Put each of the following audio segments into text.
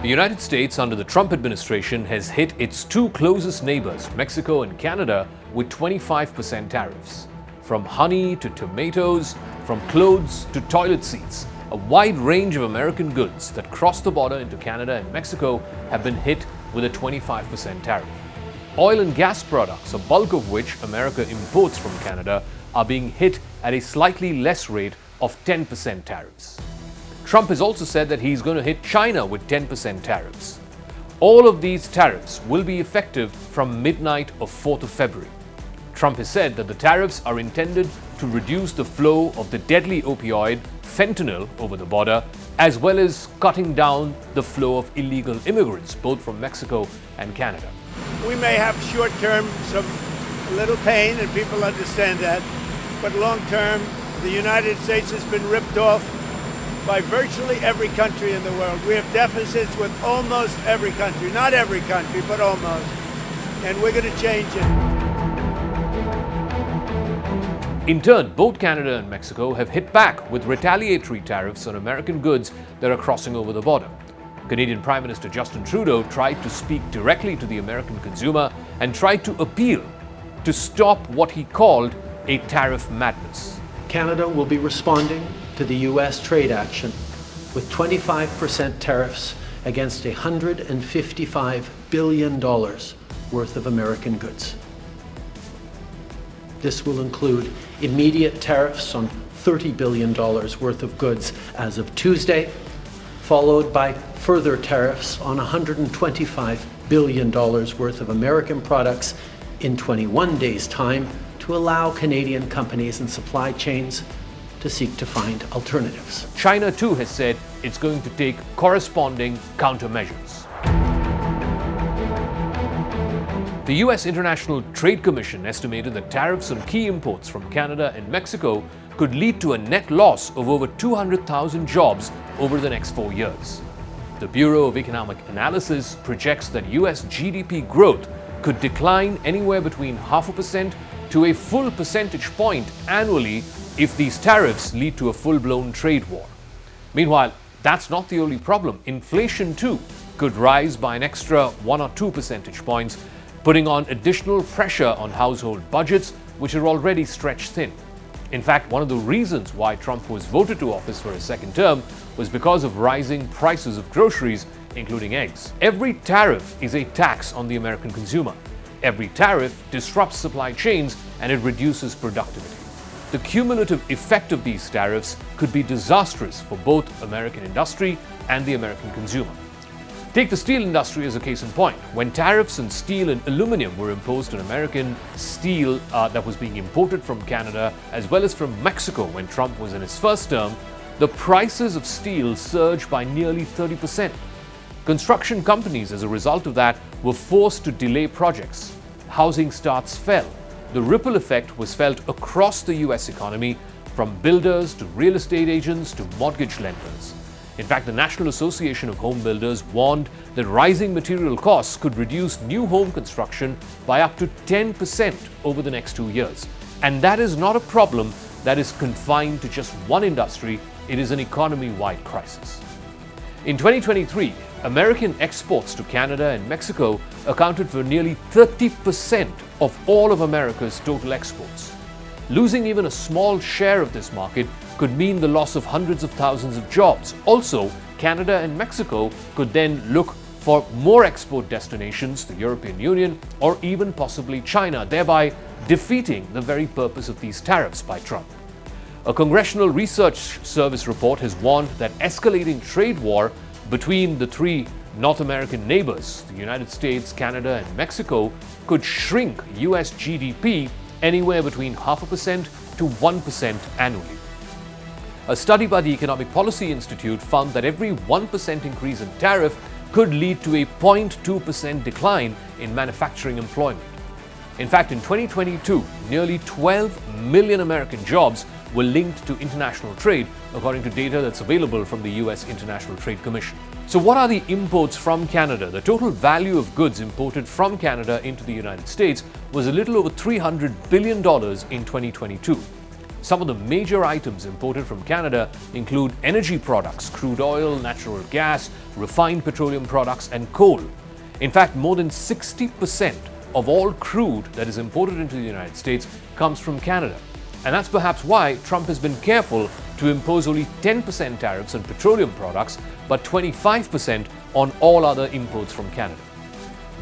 The United States under the Trump administration has hit its two closest neighbors, Mexico and Canada, with 25% tariffs. From honey to tomatoes, from clothes to toilet seats, a wide range of American goods that cross the border into Canada and Mexico have been hit with a 25% tariff. Oil and gas products, a bulk of which America imports from Canada, are being hit at a slightly less rate of 10% tariffs. Trump has also said that he's going to hit China with 10% tariffs. All of these tariffs will be effective from midnight of 4th of February. Trump has said that the tariffs are intended to reduce the flow of the deadly opioid fentanyl over the border, as well as cutting down the flow of illegal immigrants, both from Mexico and Canada. We may have short-term a little pain, and people understand that, but long-term, the United States has been ripped off by virtually every country in the world. We have deficits with almost every country, not every country, but almost, and we're going to change it. In turn, both Canada and Mexico have hit back with retaliatory tariffs on American goods that are crossing over the border. Canadian Prime Minister Justin Trudeau tried to speak directly to the American consumer and tried to appeal to stop what he called a tariff madness. Canada will be responding to the U.S. trade action with 25% tariffs against $155 billion worth of American goods. This will include immediate tariffs on $30 billion worth of goods as of Tuesday, followed by further tariffs on $125 billion worth of American products in 21 days' time to allow Canadian companies and supply chains to seek to find alternatives. China too has said it's going to take corresponding countermeasures. The U.S. International Trade Commission estimated that tariffs on key imports from Canada and Mexico could lead to a net loss of over 200,000 jobs over the next 4 years. The Bureau of Economic Analysis projects that U.S. GDP growth could decline anywhere between 0.5% to a full percentage point annually if these tariffs lead to a full-blown trade war. Meanwhile, that's not the only problem. Inflation too could rise by an extra 1 or 2 percentage points, putting on additional pressure on household budgets, which are already stretched thin. In fact, one of the reasons why Trump was voted to office for a second term was because of rising prices of groceries, including eggs. Every tariff is a tax on the American consumer. Every tariff disrupts supply chains and it reduces productivity. The cumulative effect of these tariffs could be disastrous for both American industry and the American consumer. Take the steel industry as a case in point. When tariffs on steel and aluminum were imposed on American steel that was being imported from Canada as well as from Mexico when Trump was in his first term, the prices of steel surged by nearly 30%. Construction companies, as a result of that, were forced to delay projects. Housing starts fell. The ripple effect was felt across the US economy, from builders to real estate agents to mortgage lenders. In fact, the National Association of Home Builders warned that rising material costs could reduce new home construction by up to 10% over the next 2 years. And that is not a problem that is confined to just one industry, it is an economy-wide crisis. In 2023, American exports to Canada and Mexico accounted for nearly 30% of all of America's total exports. Losing even a small share of this market could mean the loss of hundreds of thousands of jobs. Also, Canada and Mexico could then look for more export destinations, the European Union, or even possibly China, thereby defeating the very purpose of these tariffs by Trump. A Congressional Research Service report has warned that escalating trade war between the three North American neighbors, the United States, Canada, and Mexico, could shrink US GDP anywhere between 0.5% to 1% annually. A study by the Economic Policy Institute found that every 1% increase in tariff could lead to a 0.2% decline in manufacturing employment. In fact, in 2022, nearly 12 million American jobs were linked to international trade, according to data that's available from the US International Trade Commission. So what are the imports from Canada? The total value of goods imported from Canada into the United States was a little over $300 billion in 2022. Some of the major items imported from Canada include energy products, crude oil, natural gas, refined petroleum products, and coal. In fact, more than 60% of all crude that is imported into the United States comes from Canada. And that's perhaps why Trump has been careful to impose only 10% tariffs on petroleum products, but 25% on all other imports from Canada.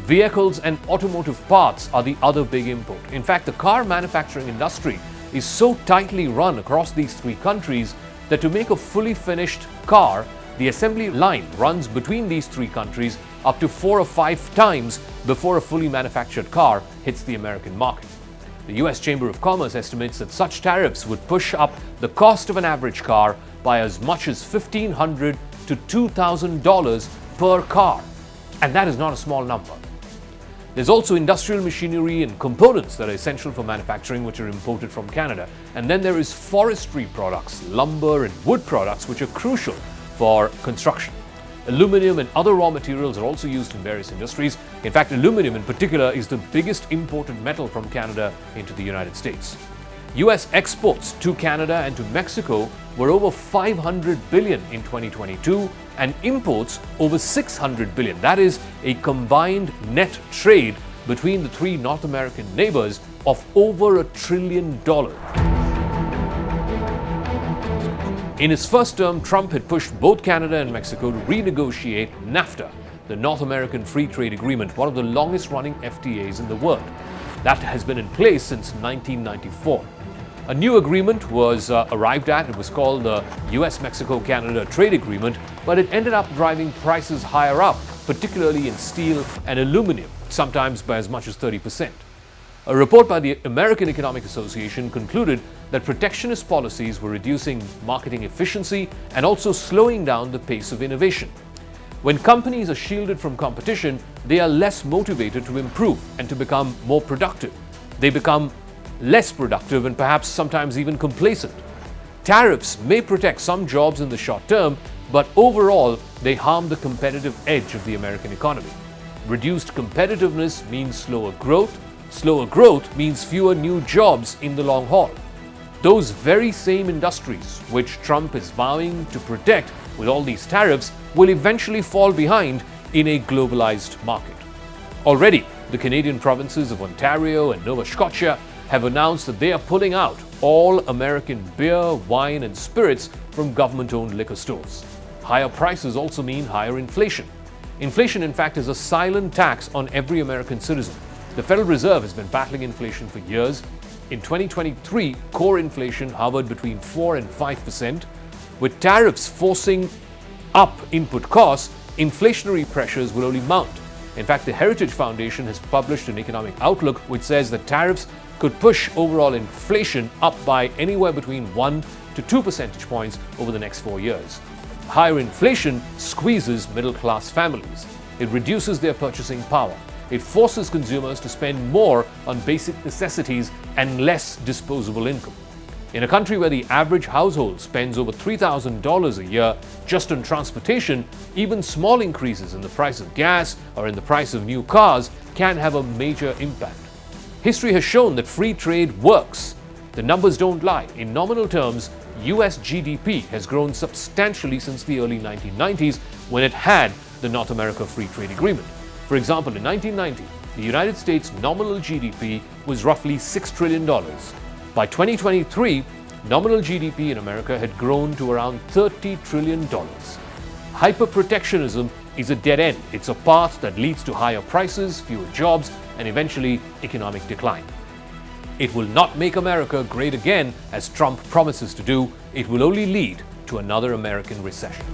Vehicles and automotive parts are the other big import. In fact, the car manufacturing industry is so tightly run across these three countries that to make a fully finished car, the assembly line runs between these three countries up to 4 or 5 times before a fully manufactured car hits the American market. The US Chamber of Commerce estimates that such tariffs would push up the cost of an average car by as much as $1,500 to $2,000 per car. And that is not a small number. There's also industrial machinery and components that are essential for manufacturing, which are imported from Canada. And then there is forestry products, lumber and wood products, which are crucial for construction. Aluminum and other raw materials are also used in various industries. In fact, aluminum in particular is the biggest imported metal from Canada into the United States. US exports to Canada and to Mexico were over $500 billion in 2022 and imports over $600 billion. That is a combined net trade between the three North American neighbors of over $1 trillion. In his first term, Trump had pushed both Canada and Mexico to renegotiate NAFTA, the North American Free Trade Agreement, one of the longest-running FTAs in the world. That has been in place since 1994. A new agreement was arrived at. It was called the US-Mexico-Canada Trade Agreement, but it ended up driving prices higher up, particularly in steel and aluminum, sometimes by as much as 30%. A report by the American Economic Association concluded that protectionist policies were reducing marketing efficiency and also slowing down the pace of innovation. When companies are shielded from competition, they are less motivated to improve and to become more productive. They become less productive and perhaps sometimes even complacent. Tariffs may protect some jobs in the short term, but overall, they harm the competitive edge of the American economy. Reduced competitiveness means slower growth. Slower growth means fewer new jobs in the long haul. Those very same industries which Trump is vowing to protect with all these tariffs will eventually fall behind in a globalized market. Already, the Canadian provinces of Ontario and Nova Scotia have announced that they are pulling out all American beer, wine, and spirits from government-owned liquor stores. Higher prices also mean higher inflation. Inflation, in fact, is a silent tax on every American citizen. The Federal Reserve has been battling inflation for years. In 2023, core inflation hovered between 4 and 5%. With tariffs forcing up input costs, inflationary pressures will only mount. In fact, the Heritage Foundation has published an economic outlook which says that tariffs could push overall inflation up by anywhere between 1 to 2 percentage points over the next 4 years. Higher inflation squeezes middle-class families. It reduces their purchasing power. It forces consumers to spend more on basic necessities and less disposable income. In a country where the average household spends over $3,000 a year just on transportation, even small increases in the price of gas or in the price of new cars can have a major impact. History has shown that free trade works. The numbers don't lie. In nominal terms, US GDP has grown substantially since the early 1990s when it had the North America Free Trade Agreement. For example, in 1990, the United States nominal GDP was roughly $6 trillion. By 2023, nominal GDP in America had grown to around $30 trillion. Hyperprotectionism is a dead end. It's a path that leads to higher prices, fewer jobs, and eventually economic decline. It will not make America great again, as Trump promises to do. It will only lead to another American recession.